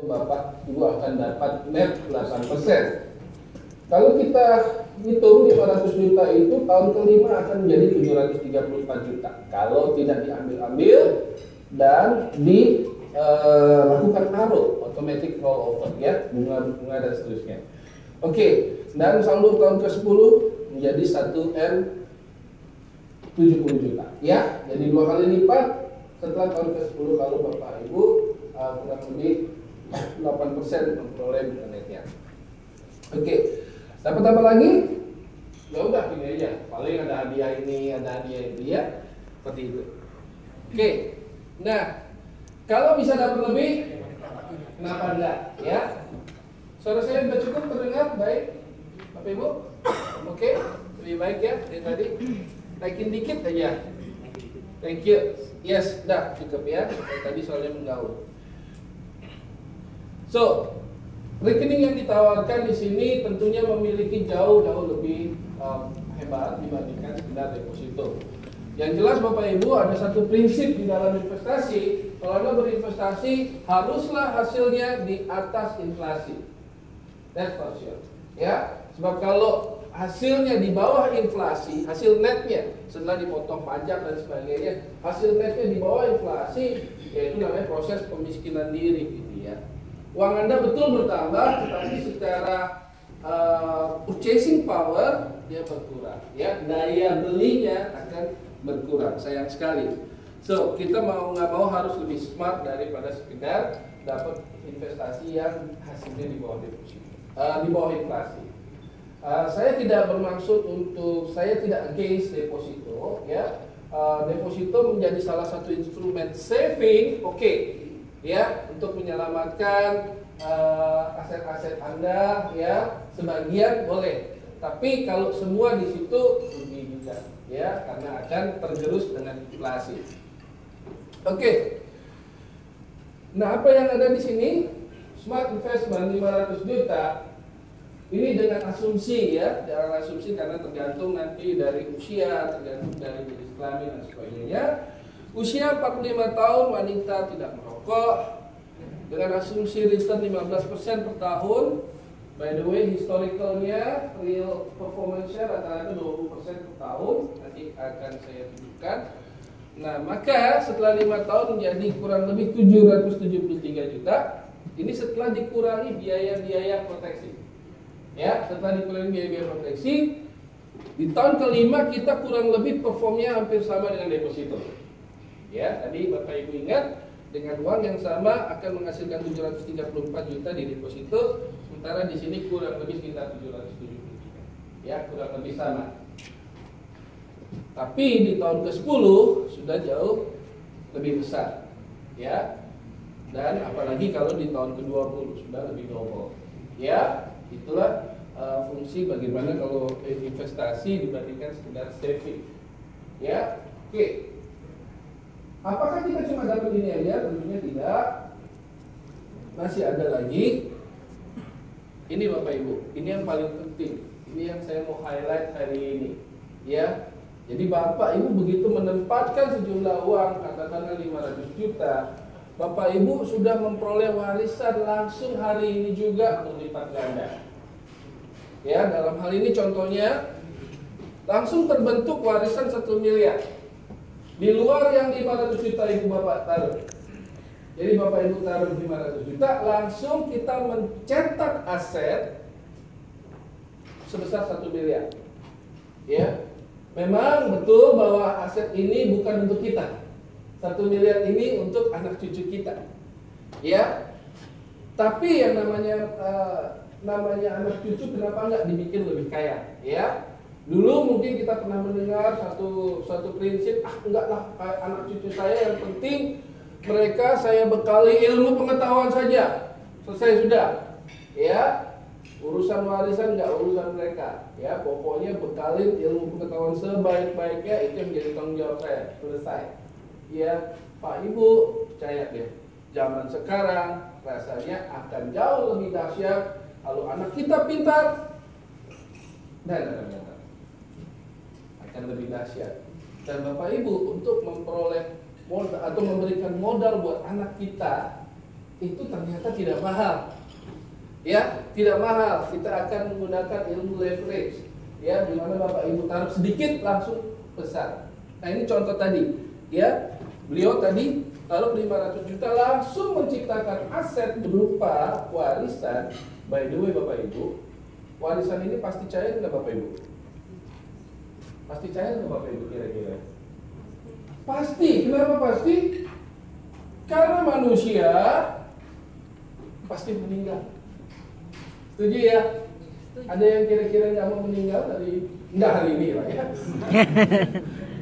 Bapak Ibu akan dapat net 8%. Kalau kita hitung 500 juta itu tahun kelima akan menjadi 734 juta. Kalau tidak diambil-ambil dan dilakukan ARO, automatic rollover, ya, bunga-bunga dan seterusnya. Oke, dan saldo tahun ke-10 menjadi 1M 70 juta, ya. Jadi 2 kali lipat setelah tahun ke-10 kalau Bapak Ibu kurang lebih 8% memperoleh bunga netnya. Oke, dapat apa lagi? Ya udah gini aja, paling ada hadiah ini, ada hadiah itu, ya, seperti itu. Oke, nah kalau bisa dapat lebih, kenapa enggak? Ya, suara saya sudah cukup terdengar baik, Bapak Ibu? Oke, lebih baik ya dari tadi. Naikin dikit aja. Thank you. Yes, dah cukup ya. Tadi soalnya menggaul. So, rekening yang ditawarkan di sini tentunya memiliki jauh-jauh lebih hebat dibandingkan sekedar deposito. Yang jelas Bapak Ibu ada satu prinsip di dalam investasi. Kalau Anda berinvestasi haruslah hasilnya di atas inflasi. That's for sure. Ya, sebab kalau hasilnya di bawah inflasi, hasil netnya setelah dipotong pajak dan sebagainya, hasil netnya di bawah inflasi, yaitu namanya proses pemiskinan diri, gitu ya. Uang Anda betul bertambah, tetapi secara purchasing power dia berkurang, ya, daya belinya akan berkurang. Sayang sekali. So kita mau nggak mau harus lebih smart daripada sekedar dapat investasi yang hasilnya di bawah deposito, di bawah inflasi. Saya tidak bermaksud untuk, saya tidak against deposito, ya. Deposito menjadi salah satu instrumen saving, oke, ya, untuk menyelamatkan aset-aset Anda, ya, sebagian boleh. Tapi kalau semua di situ rugi juga, ya, karena akan tergerus dengan inflasi. Oke. Nah, apa yang ada di sini? Smart investment 500 juta. Ini dengan asumsi, ya, dengan asumsi karena tergantung nanti dari usia, tergantung dari jenis kelamin dan sebagainya. Usia 45 tahun, wanita tidak merokok, dengan asumsi return 15% per tahun. By the way, historicalnya, real performance-nya rata-rata 20% per tahun. Nanti akan saya tunjukkan. Nah, maka setelah 5 tahun menjadi kurang lebih 773 juta. Ini setelah dikurangi biaya-biaya proteksi. Ya, setelah dikurangi biaya-biaya proteksi, di tahun kelima kita kurang lebih performnya hampir sama dengan deposito. Ya, tadi Bapak Ibu ingat, dengan uang yang sama akan menghasilkan 734 juta di deposito, sementara di sini kurang lebih sekitar 773. Ya, kurang lebih sama. Tapi di tahun ke-10 sudah jauh lebih besar. Ya. Dan apalagi kalau di tahun ke-20 sudah lebih double. Ya. Itulah fungsi bagaimana kalau investasi dibandingkan sekedar saving. Ya, oke. Apakah kita cuma dapat ini aja? Tentunya tidak. Masih ada lagi. Ini Bapak Ibu, ini yang paling penting. Ini yang saya mau highlight hari ini. Ya. Jadi Bapak Ibu begitu menempatkan sejumlah uang, katakanlah 500 juta, Bapak Ibu sudah memperoleh warisan langsung hari ini juga berlipat ganda. Ya, dalam hal ini contohnya langsung terbentuk warisan 1 miliar. Di luar yang 500 juta Ibu Bapak taruh. Jadi Bapak Ibu taruh 500 juta, langsung kita mencetak aset sebesar 1 miliar. Ya. Memang betul bahwa aset ini bukan untuk kita. 1 miliar ini untuk anak cucu kita. Ya. Tapi yang namanya anak cucu kenapa enggak dibikin lebih kaya, ya? Dulu mungkin kita pernah mendengar satu prinsip, enggaklah anak cucu saya, yang penting mereka saya bekali ilmu pengetahuan saja. Selesai sudah. Ya. Urusan warisan enggak urusan mereka, ya. Pokoknya bekalin ilmu pengetahuan sebaik-baiknya, itu yang menjadi tanggung jawab saya. Selesai. Ya, Pak Ibu, percaya deh. Zaman sekarang rasanya akan jauh lebih dahsyat kalau anak kita pintar dan akan lebih dahsyat. Dan Bapak Ibu untuk memperoleh modal atau memberikan modal buat anak kita, itu ternyata tidak mahal. Ya, tidak mahal. Kita akan menggunakan ilmu leverage. Ya, di mana Bapak Ibu taruh sedikit langsung besar. Nah, ini contoh tadi. Ya, beliau tadi taruh 500 juta langsung menciptakan aset berupa warisan. By the way Bapak Ibu, warisan ini pasti cair nggak Bapak Ibu? Pasti cair nggak Bapak Ibu kira-kira? Pasti. Kenapa pasti? Karena manusia pasti meninggal. Setuju ya? Ada yang kira-kira nggak mau meninggal nggak hari ini lah ya?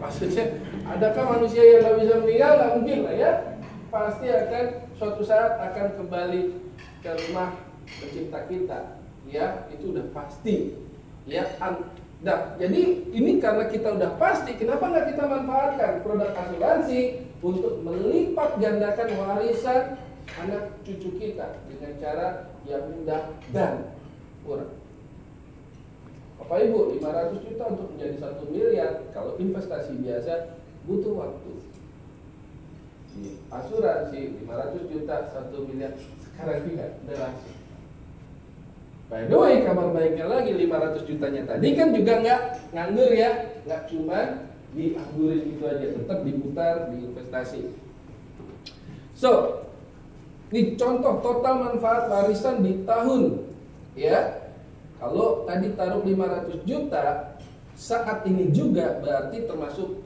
Maksudnya, adakah manusia yang nggak bisa meninggal? Nggak mungkin lah ya. Pasti akan suatu saat akan kembali ke rumah pencipta kita. Ya, itu udah pasti. Ya, nah, jadi ini karena kita udah pasti, kenapa nggak kita manfaatkan produk asuransi untuk melipat gandakan warisan anak cucu kita dengan cara yang mudah dan murah. Bapak Ibu, 500 juta untuk menjadi 1 miliar, kalau investasi biasa butuh waktu. Di asuransi 500 juta 1 miliar sekarang tidak udah langsung. By the way, kabar baiknya lagi 500 jutanya tadi kan juga nggak nganggur ya, nggak cuma dianggurin gitu aja, tetap diputar di investasi. So, ini contoh total manfaat warisan di tahun ya. Kalau tadi taruh 500 juta, saat ini juga berarti termasuk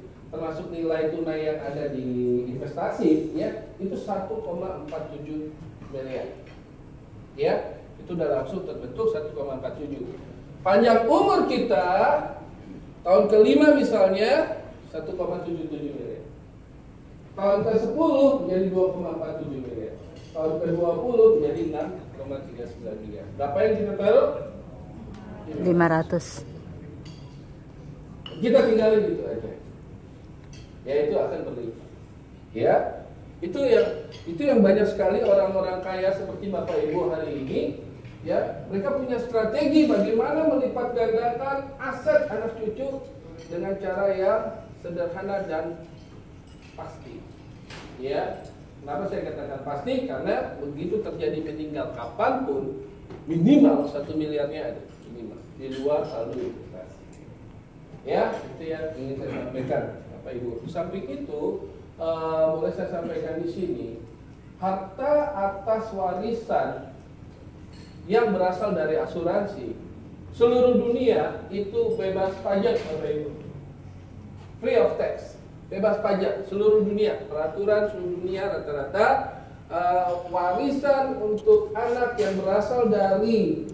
nilai tunai yang ada di investasi ya, itu 1,47 miliar. Ya, itu udah langsung terbentuk 1,47. Panjang umur kita tahun ke-5 misalnya 1,77 miliar. Tahun ke-10 menjadi 2,47 miliar. Tahun ke-20 menjadi 6,39 miliar. Berapa yang kita taruh? 500. Kita tinggalin gitu aja. Ya, itu akan berlipat. Ya, itu yang banyak sekali orang-orang kaya seperti Bapak Ibu hari ini. Ya, mereka punya strategi bagaimana melipat gandakan aset anak cucu dengan cara yang sederhana dan pasti. Ya, kenapa saya katakan pasti? Karena begitu terjadi meninggal kapanpun minimal 1 miliarnya ada, minimal di luar saldo investasi. Ya, itu yang ingin saya sampaikan, Bapak Ibu. Di samping itu, boleh saya sampaikan di sini, harta atas warisan yang berasal dari asuransi seluruh dunia itu bebas pajak, Bapak Ibu. Free of tax, bebas pajak seluruh dunia. Peraturan seluruh dunia rata-rata warisan untuk anak yang berasal dari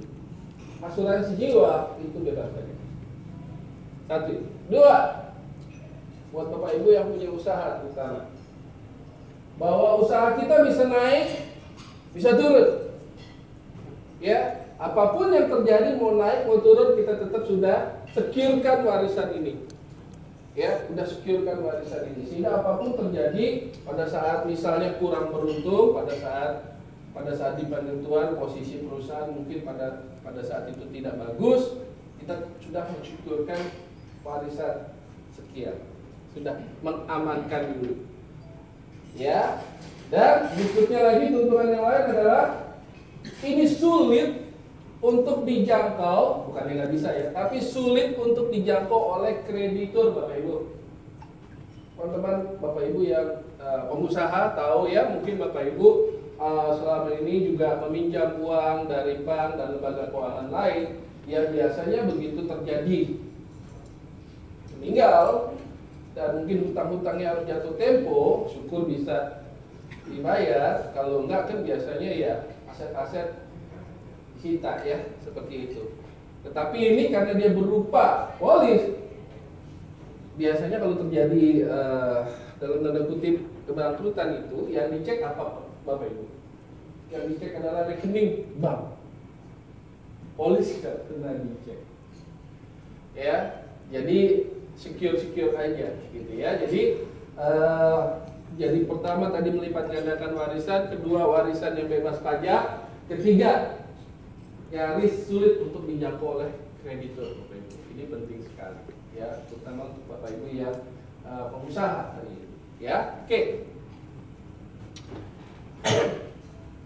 asuransi jiwa itu bebas pajak. 1. 2, buat Bapak Ibu yang punya usaha terutama, bahwa usaha kita bisa naik, bisa turun. Ya, apapun yang terjadi, mau naik mau turun, kita tetap sudah securekan warisan ini. Ya, sudah securekan warisan ini sehingga apapun terjadi pada saat misalnya kurang beruntung, pada saat di penentuan posisi perusahaan mungkin pada saat itu tidak bagus, kita sudah mensyukurkan warisan sekian, sudah mengamankan dulu. Ya, dan berikutnya lagi tuntunan yang lain adalah ini sulit untuk dijangkau, bukannya nggak bisa ya, tapi sulit untuk dijangkau oleh kreditur, Bapak Ibu. Teman-teman Bapak Ibu yang pengusaha tahu ya, mungkin Bapak Ibu selama ini juga meminjam uang dari bank dan lembaga keuangan lain yang biasanya begitu terjadi meninggal dan mungkin hutang-hutangnya harus jatuh tempo, syukur bisa dibayar. Kalau enggak kan biasanya ya aset-aset disita ya, seperti itu. Tetapi ini karena dia berupa polis, biasanya kalau terjadi dalam tanda kutip kebangkrutan itu, yang dicek apa Bapak Ibu? Yang dicek adalah rekening bank. Polis nggak pernah dicek. Ya, jadi secure aja gitu ya. Jadi pertama tadi melipat gandakan warisan, kedua warisan yang bebas pajak, ketiga nyaris sulit untuk dijangkau oleh kreditur, Bapak Ibu. Ini penting sekali ya, terutama untuk Bapak Ibu yang pengusaha hari ini. Ya, oke.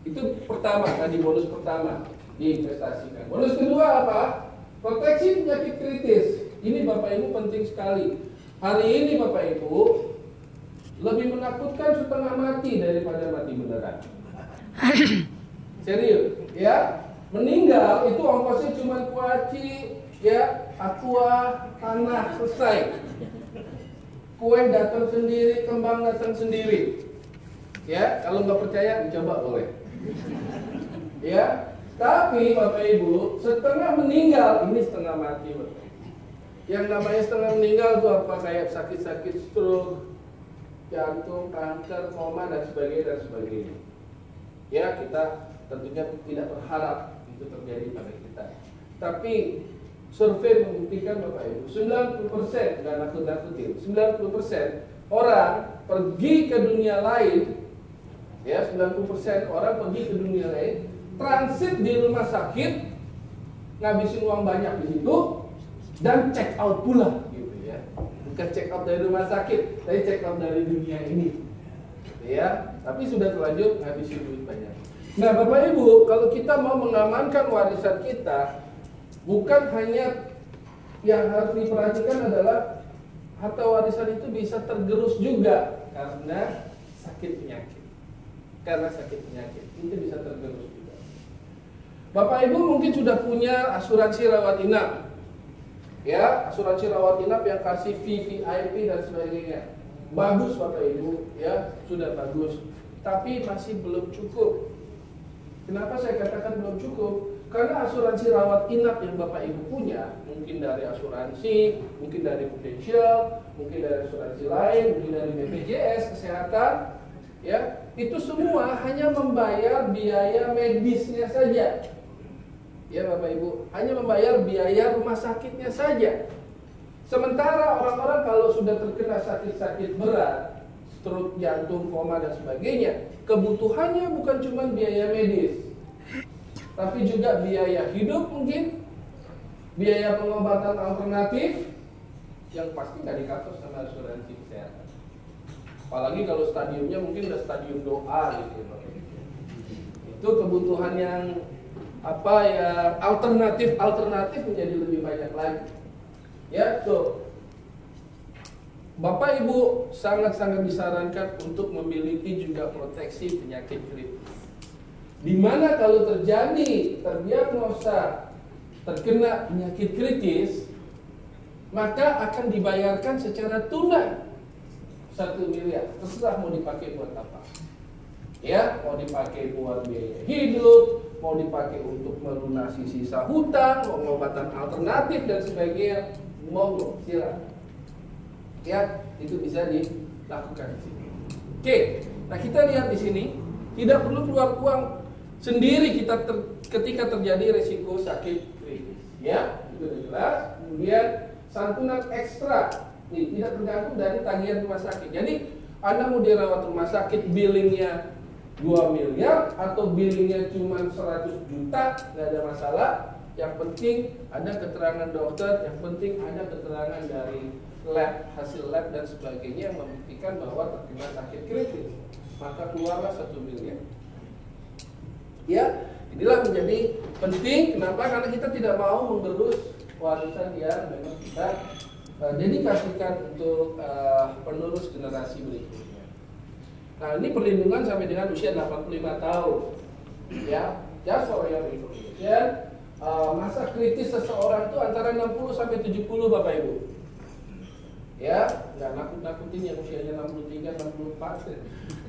Itu pertama, tadi bonus pertama diinvestasikan. Bonus kedua apa? Proteksi penyakit kritis. Ini Bapak Ibu penting sekali. Hari ini Bapak Ibu lebih menakutkan setengah mati daripada mati beneran. Serius, ya. Meninggal itu ongkosnya cuma kuaci, ya, aqua, tanah, selesai. Kue datang sendiri, kembang datang sendiri. Ya, kalau nggak percaya dicoba boleh. Ya, tapi Bapak Ibu setengah meninggal, ini setengah mati Bapak. Yang namanya setengah meninggal itu apa? Kayak sakit-sakit stroke, jantung, kanker, koma dan sebagainya. Ya, kita tentunya tidak berharap itu terjadi pada kita. Tapi survei membuktikan Bapak Ibu, 90%, dan nakut-nakutin, 90% orang pergi ke dunia lain, ya 90% orang pergi ke dunia lain, transit di rumah sakit, ngabisin uang banyak di situ, dan check out pula, gitu ya. Bukan check out dari rumah sakit, tapi check out dari dunia ini, ya. Tapi sudah terlanjur ngabisin duit banyak. Nah Bapak Ibu, kalau kita mau mengamankan warisan kita, bukan hanya yang harus diperhatikan adalah harta warisan itu bisa tergerus juga karena sakit penyakit. Karena sakit penyakit itu bisa tergerus juga. Bapak Ibu mungkin sudah punya asuransi rawat inap, ya, asuransi rawat inap yang kasih fee, VIP dan sebagainya. Bagus Bapak Ibu, ya, sudah bagus. Tapi masih belum cukup. Kenapa saya katakan belum cukup? Karena asuransi rawat inap yang Bapak Ibu punya, mungkin dari asuransi, mungkin dari Prudential, mungkin dari asuransi lain, mungkin dari BPJS Kesehatan, ya, itu semua hanya membayar biaya medisnya saja. Ya Bapak Ibu, hanya membayar biaya rumah sakitnya saja. Sementara orang-orang kalau sudah terkena sakit-sakit berat, stroke, jantung, koma dan sebagainya, kebutuhannya bukan cuma biaya medis, tapi juga biaya hidup mungkin, biaya pengobatan alternatif, yang pasti nggak di-cover sama asuransi kesehatan. Apalagi kalau stadiumnya mungkin udah stadium doa gitu. Itu kebutuhan yang alternatif menjadi lebih banyak lagi. Ya, tuh. Bapak Ibu sangat-sangat disarankan untuk memiliki juga proteksi penyakit kritis. Di mana kalau terjadi terdiagnosa terkena penyakit kritis, maka akan dibayarkan secara tunai 1 miliar. Terserah mau dipakai buat apa. Ya, mau dipakai buat biaya hidup, mau dipakai untuk melunasi sisa hutang, pengobatan alternatif dan sebagainya, monggo, silakan. Ya, itu bisa dilakukan di sini. Oke, nah kita lihat di sini, tidak perlu keluar uang sendiri ketika terjadi resiko sakit kritis. Ya, itu sudah jelas. Kemudian santunan ekstra, tidak tergantung dari tagihan rumah sakit. Jadi Anda mau dirawat rumah sakit, billingnya 2 miliar atau billingnya cuma 100 juta, nggak ada masalah. Yang penting ada keterangan dokter, yang penting ada keterangan dari lab, hasil lab dan sebagainya yang membuktikan bahwa terkena sakit kritis, maka keluarlah 1 miliar. Ya, inilah menjadi penting. Kenapa? Karena kita tidak mau menggerus warisan yang memang kita dedikasikan untuk penerus generasi berikutnya. Nah, ini perlindungan sampai dengan usia 85 tahun. Ya, just for your information. Masa kritis seseorang itu antara 60 sampai 70 Bapak Ibu. Ya, nggak nakut-nakutin yang usianya 63, 64.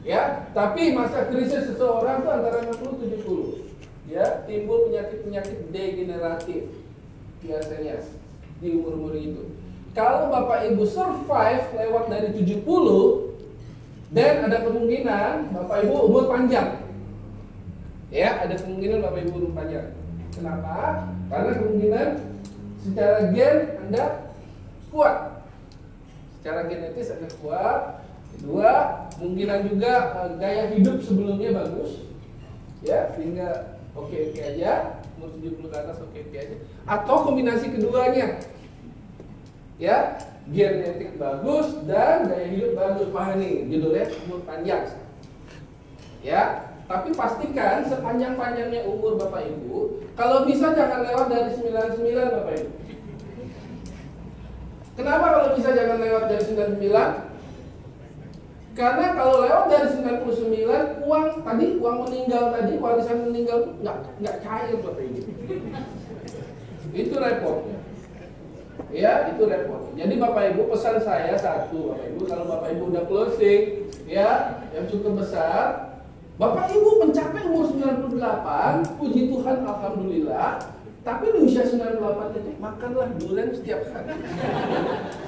Ya, tapi masa krisis seseorang itu antara 60 70. Ya, timbul penyakit-penyakit degeneratif biasanya di umur-umur itu. Kalau Bapak Ibu survive lewat dari 70, dan ada kemungkinan Bapak Ibu umur panjang. Ya, ada kemungkinan Bapak Ibu umur panjang. Kenapa? Karena kemungkinan secara gen Anda kuat. Secara genetis Anda kuat. Kedua, kemungkinan juga gaya hidup sebelumnya bagus. Ya, sehingga oke-oke aja, umur 70 ke atas oke-oke aja. Atau kombinasi keduanya. Ya, genetik bagus dan gaya hidup bagus. Wah, nih judulnya umur panjang. Ya, Tapi pastikan sepanjang-panjangnya umur Bapak Ibu, kalau bisa jangan lewat dari 99 Bapak Ibu. Kenapa kalau bisa jangan lewat dari 99? Karena kalau lewat dari 99, uang meninggal tadi, warisan meninggal itu nggak cair Bapak Ibu. Itu repotnya. Ya, itu repot. Jadi Bapak Ibu, pesan saya satu, Bapak Ibu, kalau Bapak Ibu udah closing, ya, yang cukup besar, Bapak Ibu mencapai umur 98, puji Tuhan, alhamdulillah. Tapi di usia 98 itu makanlah durian setiap hari,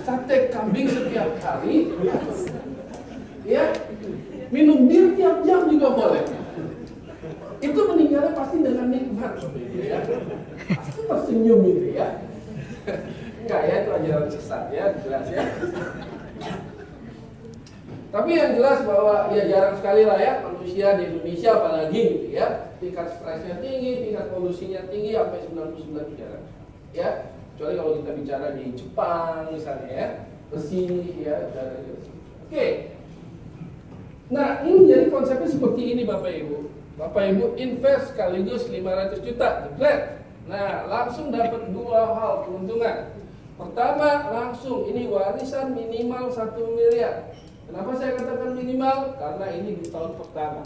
sate kambing setiap hari, ya, minum bir tiap jam juga boleh. Itu meninggalnya pasti dengan nikmat, ya. Pasti tersenyum gitu ya. Enggak ya, itu ajaran sesat ya, jelas ya. Tapi yang jelas bahwa ya jarang sekali lah ya manusia di Indonesia apalagi gitu ya, tingkat stresnya tinggi, tingkat polusinya tinggi sampai 99 jarang. Ya, kecuali kalau kita bicara di Jepang misalnya ya, besi ya, Oke. Nah, ini jadi konsepnya seperti ini Bapak Ibu. Bapak Ibu invest sekaligus 500 juta, jebret. Nah, langsung dapat dua hal keuntungan. Pertama, langsung ini warisan minimal 1 miliar. Kenapa saya katakan minimal? Karena ini di tahun pertama.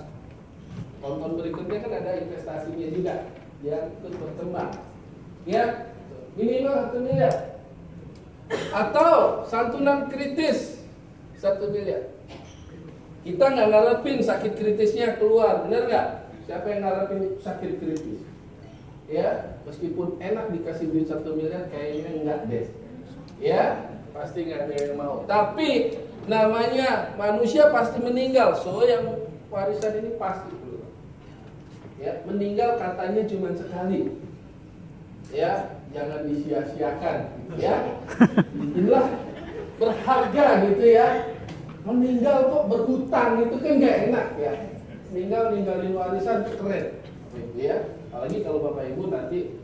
Tahun-tahun berikutnya kan ada investasinya juga yang terus berkembang. Ya, minimal 1 miliar. Atau santunan kritis 1 miliar. Kita nggak ngarepin sakit kritisnya keluar, benar nggak? Siapa yang ngarepin sakit kritis? Ya, meskipun enak dikasih duit 1 miliar, kayaknya enggak deh. Ya, pasti nggak ada yang mau. Tapi namanya manusia pasti meninggal, so yang warisan ini pasti keluar. Ya, meninggal katanya cuma sekali. Ya, jangan disia-siakan. Ya, inilah berharga gitu ya. Meninggal kok berhutang itu kan nggak enak ya. Ninggalin warisan itu keren, gitu ya. Apalagi kalau Bapak Ibu nanti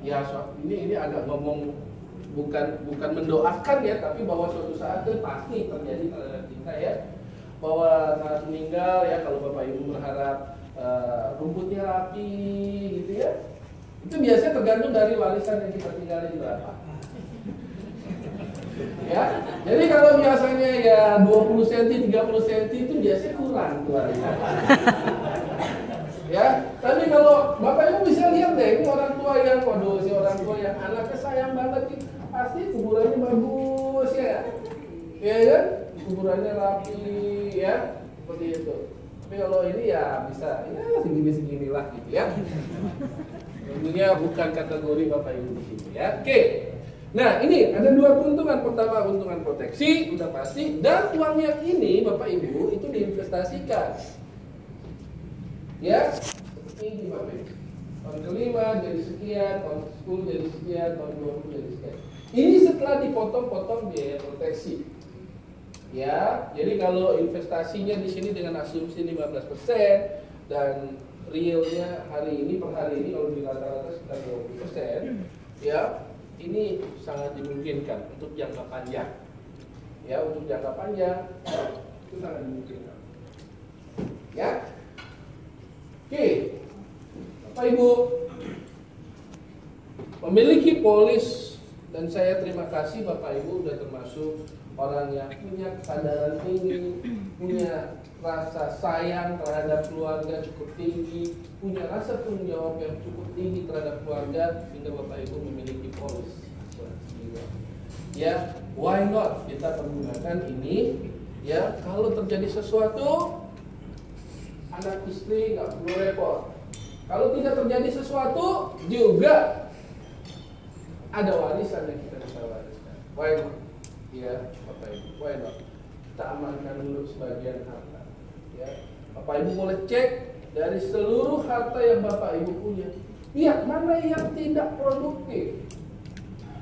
ya ini agak ngomong bukan mendoakan ya, tapi bahwa suatu saat itu pasti terjadi pada kita ya. Bahwa saat meninggal ya, kalau Bapak Ibu berharap rumputnya rapi gitu ya. Itu biasanya tergantung dari warisan yang kita tinggalin berapa. Ya, jadi kalau biasanya ya 20 cm, 30 cm itu biasanya kurang tuh warisan. Ya, tapi kalau Bapak Ibu bisa lihat deh, ini orang tua yang, waduh, si orang tua yang anaknya sayang banget nih, pasti kuburannya bagus ya, ya kan, kuburannya rapi ya, seperti itu. Tapi kalau ini ya bisa, ya segini lah gitu ya. Tentunya bukan kategori Bapak Ibu di sini ya. Oke. Nah, ini ada dua keuntungan. Pertama, keuntungan proteksi, udah pasti. Dan uangnya ini, Bapak Ibu, itu diinvestasikan. Ya, ini Bapak Ibu. Tahun kelima jadi sekian, tahun 10 jadi sekian, tahun 20 jadi sekian. Ini setelah dipotong-potong biaya proteksi. Ya, jadi kalau investasinya di sini dengan asumsi 15% dan realnya hari ini per hari ini kalau di rata-rata sekitar 20%, ya. Ini sangat dimungkinkan untuk jangka panjang. Ya, untuk jangka panjang itu sangat dimungkinkan. Ya. Oke. Bapak Ibu memiliki polis, dan saya terima kasih Bapak Ibu sudah termasuk orang yang punya kesadaran tinggi, punya rasa sayang terhadap keluarga cukup tinggi, punya rasa tanggung jawab yang cukup tinggi terhadap keluarga, sehingga Bapak Ibu memiliki polis asuransi. Ya, why not kita pergunakan ini? Ya, kalau terjadi sesuatu, anak istri nggak perlu repot. Kalau tidak terjadi sesuatu, juga ada warisan yang kita bisa wariskan. Why not? Ya, Bapak Ibu, why not? Kita amankan dulu sebagian harta. Ya, Bapak Ibu boleh cek dari seluruh harta yang Bapak Ibu punya, lihat mana yang tidak produktif,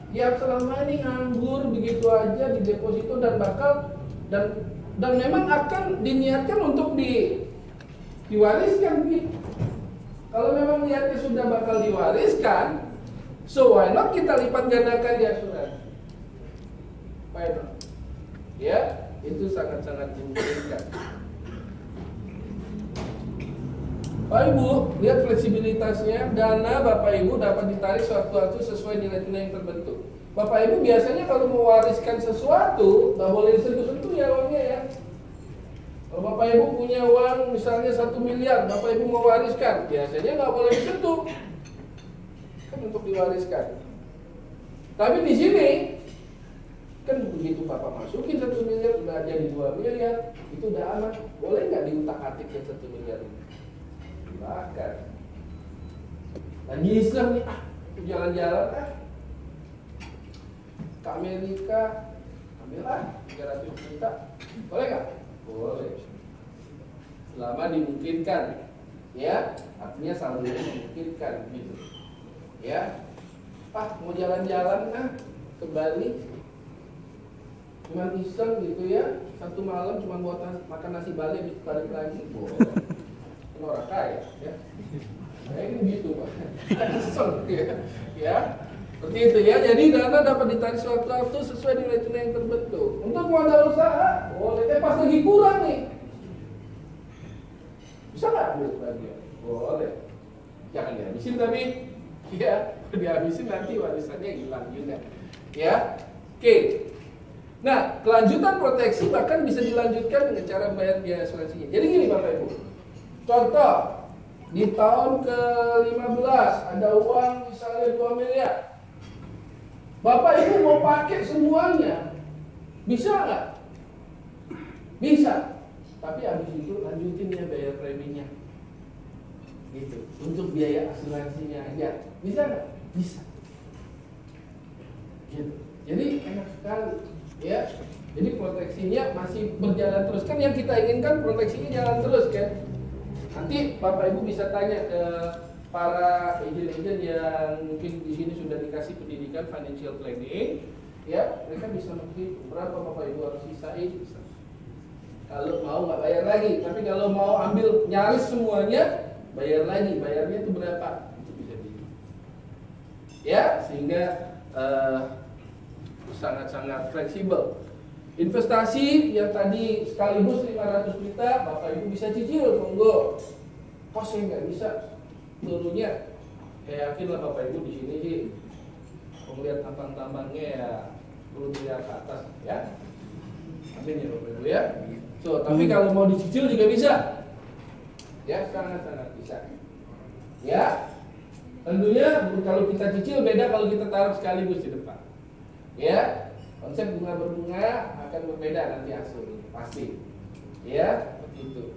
yang selama ini nganggur begitu aja di deposito dan bakal dan memang akan diniatkan untuk diwariskan gitu. Kalau memang niatnya sudah bakal diwariskan, so why not kita lipat gandakan di asuransi? Why not? Ya, itu sangat-sangat dimungkinkan. Bapak Ibu, lihat fleksibilitasnya. Dana Bapak Ibu dapat ditarik sewaktu-waktu sesuai nilai tunai yang terbentuk. Bapak Ibu biasanya kalau mewariskan sesuatu, nggak boleh disentuh-sentuh ya uangnya ya. Kalau Bapak Ibu punya uang misalnya 1 miliar, Bapak Ibu mewariskan, biasanya nggak boleh disentuh. Kan untuk diwariskan. Tapi di sini kan begitu Bapak masukin 1 miliar udah jadi 2 miliar, itu udah aman. Boleh nggak diutak-atik yang 1 miliar ini? Silakan. Lagi iseng nih, jalan-jalan ke Amerika, ambillah 300 juta. Boleh nggak? Boleh. Selama dimungkinkan, ya, artinya saldonya memungkinkan gitu. Ya, mau jalan-jalan ke Bali, cuma iseng gitu ya, satu malam cuma buat makan nasi Bali habis balik lagi, boleh. Orang kaya, ya. Kayak gitu Pak. Iseng ya. Seperti itu ya. Jadi dana dapat ditarik sewaktu-waktu sesuai nilai tunai yang terbentuk. Untuk modal usaha, boleh. Pas lagi kurang nih, bisa nggak ambil sebagian? Boleh. Jangan dihabisin tapi, ya, dihabisin nanti warisannya hilang juga. Ya, oke. Nah, kelanjutan proteksi bahkan bisa dilanjutkan dengan cara bayar biaya asuransinya. Jadi gini Bapak Ibu. Contoh, di tahun ke-15 ada uang misalnya 2 miliar. Bapak Ibu mau pakai semuanya, bisa nggak? Bisa. Tapi habis itu lanjutin ya bayar preminya. Gitu. Untuk biaya asuransinya aja. Bisa nggak? Bisa. Gitu. Jadi enak sekali, ya. Jadi proteksinya masih berjalan terus. Kan yang kita inginkan proteksinya jalan terus kan. Nanti Bapak Ibu bisa tanya ke para agent-agent yang mungkin di sini sudah dikasih pendidikan financial planning, ya, mereka bisa menghitung berapa Bapak Ibu harus sisain. Bisa. Kalau mau nggak bayar lagi, tapi kalau mau ambil nyaris semuanya, bayar lagi. Bayarnya itu berapa? Itu bisa di, ya, sehingga sangat-sangat fleksibel. Investasi yang tadi sekaligus 500 juta, Bapak Ibu bisa cicil, monggo. Kok saya nggak bisa turunnya? Ya yakin lah Bapak Ibu di sini sih, melihat tambang-tambangnya ya 10 miliar ke atas, ya. Amin ya Bapak Ibu ya. So, tapi kalau mau dicicil juga bisa, ya sangat-sangat bisa. Ya, tentunya kalau kita cicil beda kalau kita taruh sekaligus di depan. Ya. Konsep bunga berbunga akan berbeda nanti hasilnya, pasti. Ya, begitu.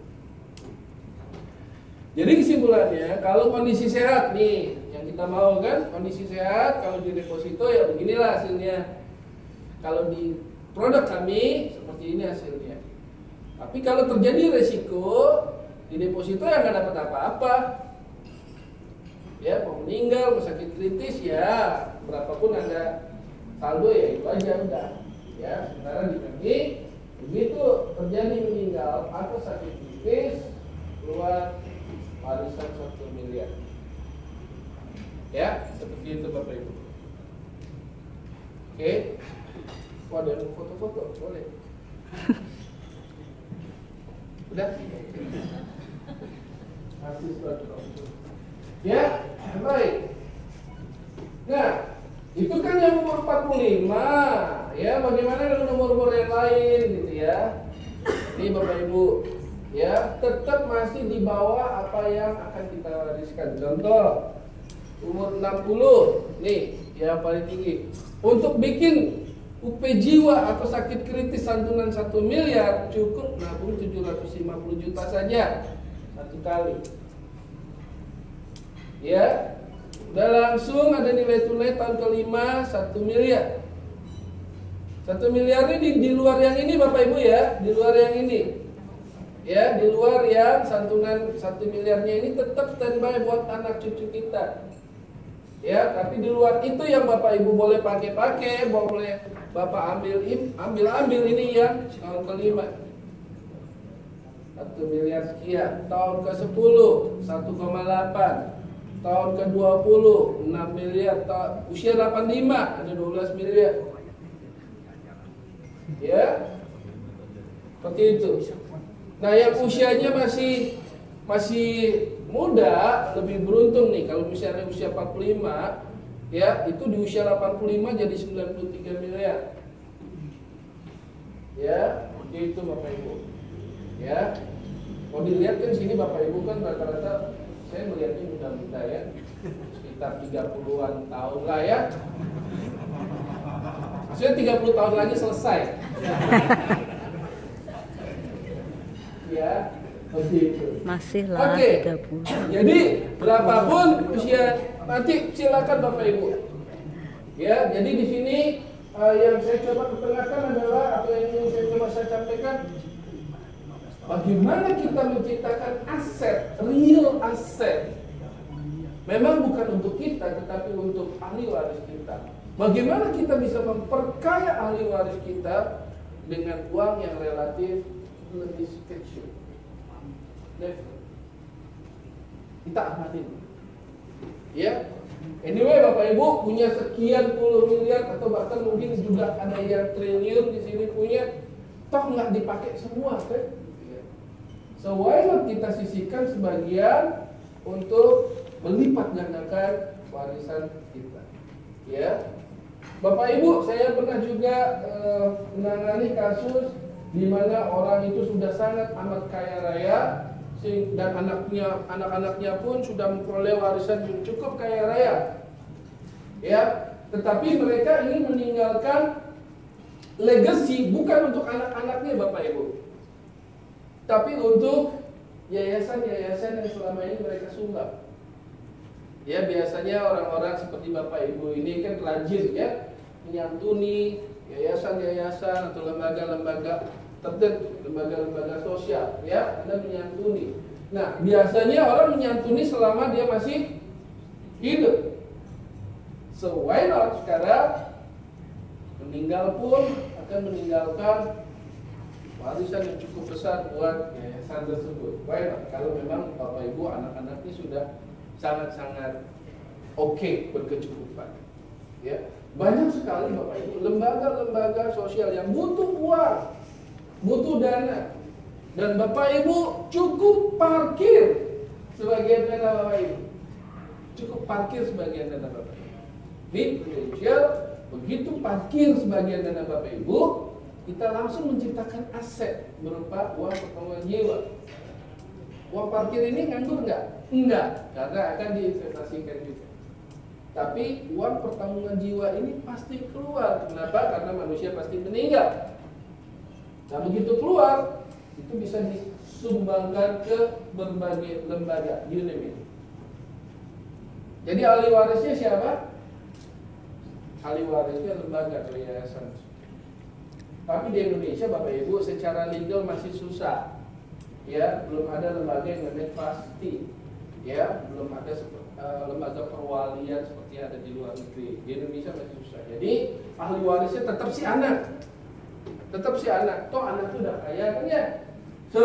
Jadi kesimpulannya, kalau kondisi sehat nih, yang kita mau kan, kondisi sehat, kalau di deposito ya beginilah hasilnya. Kalau di produk kami, seperti ini hasilnya. Tapi kalau terjadi resiko, di deposito ya nggak dapat apa-apa. Ya, mau meninggal, mau sakit kritis, ya berapapun ada saldo ya itu aja udah, ya. Sementara di kami begitu terjadi meninggal atau sakit kritis keluar warisan 1 miliar, ya seperti itu Bapak Ibu. Oke, ada yang foto-foto boleh. Udah, ya baik. Nah, itu kan yang umur 45, ya. Bagaimana dengan umur-umur yang lain gitu ya. Ini Bapak Ibu, ya, tetap masih di bawah apa yang akan kita wariskan. Contoh, umur 60, nih, yang paling tinggi. Untuk bikin UP jiwa atau sakit kritis santunan 1 miliar, cukup nabung 750 juta saja satu kali. Ya. Udah langsung ada nilai tunai tahun ke-5 1 miliar. 1 miliar ini di luar yang ini Bapak Ibu ya, di luar yang ini. Ya, di luar yang santunan 1 miliarnya ini tetap standby buat anak cucu kita. Ya, tapi di luar itu yang Bapak Ibu boleh pakai, boleh Bapak ambil ini yang tahun ke-5. 1 miliar sekian, tahun ke-10 1,8. Tahun ke-20 6 miliar, usia 85 ada 12 miliar. Ya. Seperti itu. Nah, yang usianya masih muda lebih beruntung nih. Kalau misalnya usia 45, ya itu di usia 85 jadi 93 miliar. Ya, itu Bapak Ibu. Ya, kalau dilihat kan sini Bapak Ibu kan rata-rata saya melihatnya muda-muda ya, sekitar 30-an tahun lah ya. Maksudnya 30 tahun lagi selesai. Ya, begitu. Masih lah. Oke. 30. Jadi berapapun usia nanti silakan Bapak Ibu. Ya, jadi di sini yang saya coba ketengahkan adalah apa yang ingin saya coba saya sampaikan. Bagaimana kita menciptakan aset, real aset. Memang bukan untuk kita, tetapi untuk ahli waris kita. Bagaimana kita bisa memperkaya ahli waris kita dengan uang yang relatif lebih kecil. Kita amatin. Ya. Anyway, Bapak Ibu punya sekian puluh miliar atau bahkan mungkin juga ada yang triliun di sini punya, toh nggak dipakai semua kan? So why not kita sisihkan sebagian untuk melipat gandakan warisan kita, ya. Bapak Ibu, saya pernah juga menangani kasus di mana orang itu sudah sangat amat kaya raya dan anak-anaknya pun sudah memperoleh warisan yang cukup kaya raya, ya. Tetapi mereka ingin meninggalkan legacy bukan untuk anak-anaknya Bapak Ibu, tapi untuk yayasan-yayasan yang selama ini mereka sumbang. Ya, biasanya orang-orang seperti Bapak Ibu ini kan rajin ya menyantuni yayasan-yayasan atau lembaga-lembaga tertentu, lembaga-lembaga sosial, ya, Anda menyantuni. Nah, biasanya orang menyantuni selama dia masih hidup. So why not sekarang meninggal pun akan meninggalkan warisan yang cukup besar buat yayasan tersebut. Why not? Kalau memang Bapak Ibu anak-anaknya sudah sangat-sangat oke berkecukupan, ya. Banyak sekali Bapak Ibu lembaga-lembaga sosial yang butuh uang, butuh dana, dan Bapak Ibu cukup parkir sebagian dana Bapak Ibu, cukup parkir sebagian dana Bapak Ibu. Di Prudential begitu parkir sebagian dana Bapak Ibu, kita langsung menciptakan aset berupa uang pertanggungan jiwa. Uang parkir ini nganggur nggak? Enggak, karena akan diinvestasikan juga. Tapi uang pertanggungan jiwa ini pasti keluar. Kenapa? Karena manusia pasti meninggal. Nah, begitu keluar, itu bisa disumbangkan ke berbagai lembaga, you name it. Jadi ahli warisnya siapa? Ahli warisnya lembaga atau yayasan. Tapi di Indonesia Bapak Ibu secara legal masih susah. Ya, belum ada lembaga yang namanya trustee. Ya, belum ada lembaga perwalian seperti yang ada di luar negeri. Di Indonesia masih susah. Jadi ahli warisnya tetap si anak. Tetap si anak. Toh anak itu udah kaya kan ya. So,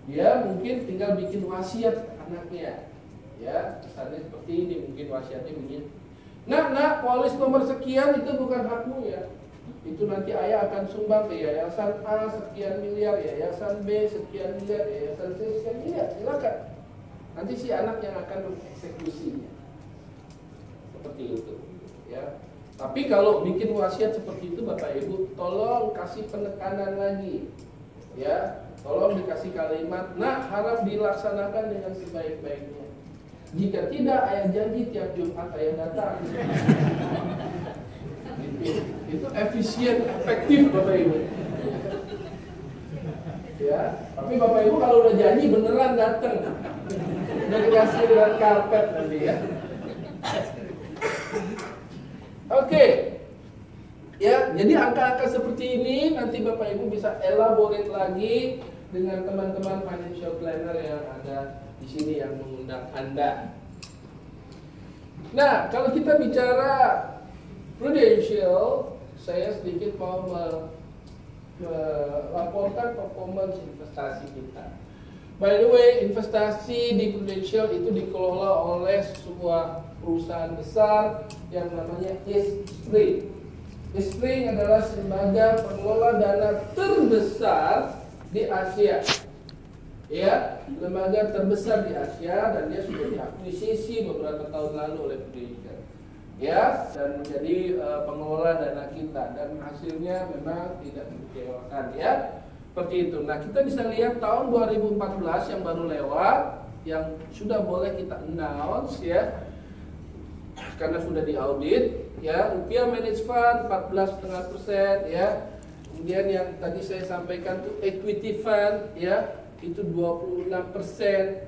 dia mungkin tinggal bikin wasiat ke anaknya. Ya, misalnya seperti ini, mungkin wasiatnya begini. Nah, polis nomor sekian itu bukan hakmu ya. Itu nanti ayah akan sumbang ke yayasan A sekian miliar, yayasan B sekian miliar, yayasan C sekian miliar. Silakan. Nanti si anak yang akan mengeksekusinya. Seperti itu, ya. Tapi kalau bikin wasiat seperti itu Bapak Ibu, tolong kasih penekanan lagi. Ya, tolong dikasih kalimat, nah harap dilaksanakan dengan sebaik-baiknya. Jika tidak, ayah janji tiap Jumat ayah datang. Itu efisien, efektif Bapak Ibu. Ya, tapi Bapak Ibu kalau udah janji beneran datang. Udah dikasih dengan karpet nanti ya. Oke. Ya, jadi angka-angka seperti ini nanti Bapak Ibu bisa elaborate lagi dengan teman-teman financial planner yang ada di sini yang mengundang Anda. Nah, kalau kita bicara Prudential, saya sedikit mau melaporkan performance investasi kita. By the way, investasi di Prudential itu dikelola oleh sebuah perusahaan besar yang namanya Eastspring. Eastspring adalah lembaga pengelola dana terbesar di Asia. ya, lembaga terbesar di Asia dan dia sudah diakuisisi beberapa tahun lalu oleh pendidikan, ya, dan menjadi pengelola dana kita dan hasilnya memang tidak mengecewakan, ya, seperti itu. Nah, kita bisa lihat tahun 2014 yang baru lewat, yang sudah boleh kita announce, ya, karena sudah diaudit, ya, rupiah managed fund 14,5%, ya. Kemudian yang tadi saya sampaikan tuh equity fund, ya, itu 26%,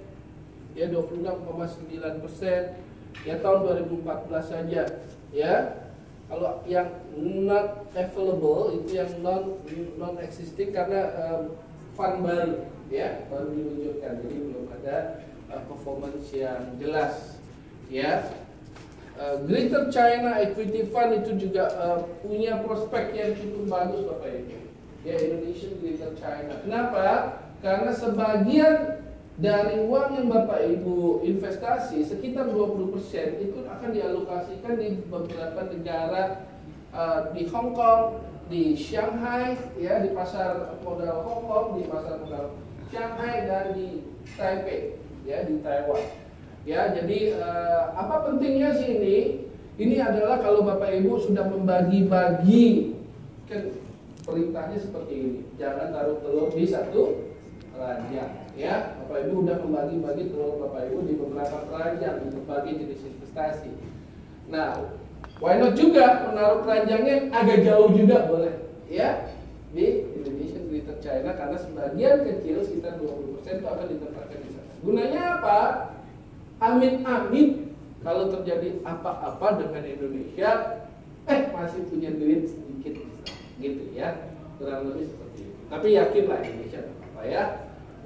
ya, 26,9%, ya, tahun 2014 saja, ya. Kalau yang not available itu yang non existing karena fund baru, ya, baru diluncurkan, jadi belum ada performance yang jelas, ya. Greater China Equity Fund itu juga punya prospek yang cukup bagus Bapak Ibu, ya, Indonesian Greater China. Kenapa? Karena sebagian dari uang yang Bapak Ibu investasi sekitar 20% itu akan dialokasikan di beberapa negara, di Hong Kong, di Shanghai, ya, di pasar modal Hong Kong, di pasar modal Shanghai, dan di Taipei, ya, di Taiwan. Ya, jadi apa pentingnya sih ini? Ini adalah kalau Bapak Ibu sudah membagi-bagi, kan perintahnya seperti ini. Jangan taruh telur di satu keranjang, ya. Bapak Ibu sudah membagi-bagi telur Bapak Ibu di beberapa keranjang, di berbagai jenis investasi. Nah, why not juga menaruh keranjangnya agak jauh juga boleh, ya, di Indonesia Greater China, karena sebagian kecil sekitar 20% itu akan ditempatkan di sana. Gunanya apa? Amit-amit kalau terjadi apa-apa dengan Indonesia, masih punya duit sedikit, gitu, ya, kurang lebih seperti itu. Tapi yakinlah Indonesia nggak apa-apa, ya,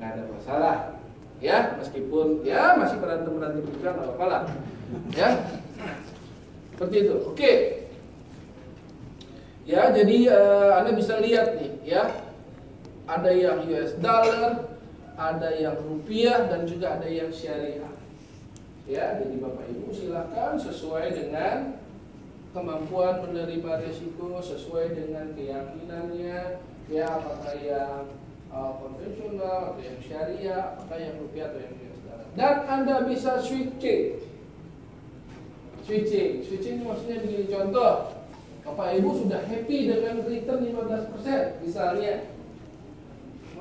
nggak ada masalah, ya, meskipun ya masih berantem juga nggak apa-apa lah, ya, seperti itu. Oke, ya, jadi Anda bisa lihat nih, ya, ada yang US dollar, ada yang rupiah, dan juga ada yang syariah. Ya, jadi Bapak Ibu silakan sesuai dengan kemampuan menerima risiko, sesuai dengan keyakinannya, ya, apakah yang konvensional atau yang syariah, apakah yang rupiah atau yang US dollar. Dan Anda bisa switching maksudnya begini, contoh, Bapak Ibu sudah happy dengan return 15%, misalnya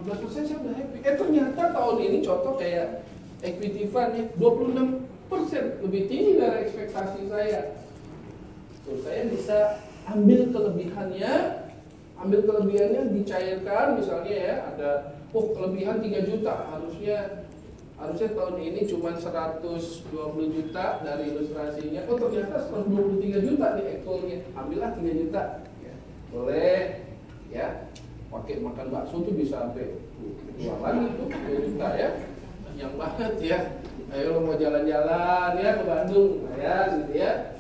15% saya sudah happy. Ternyata tahun ini contoh kayak equity fund, ya, 26% lebih tinggi dari ekspektasi saya. Tuh, saya bisa ambil kelebihannya dicairkan, misalnya, ya, ada kelebihan 3 juta, harusnya tahun ini cuma 120 juta dari ilustrasinya. Ternyata 123 juta nih actualnya, ambillah 3 juta, ya, boleh, ya, pakai makan bakso tuh bisa sampai keluar lagi tuh 2 juta, ya, yang banget, ya. Ayo mau jalan-jalan, ya, ke Bandung, ya, gitu, ya.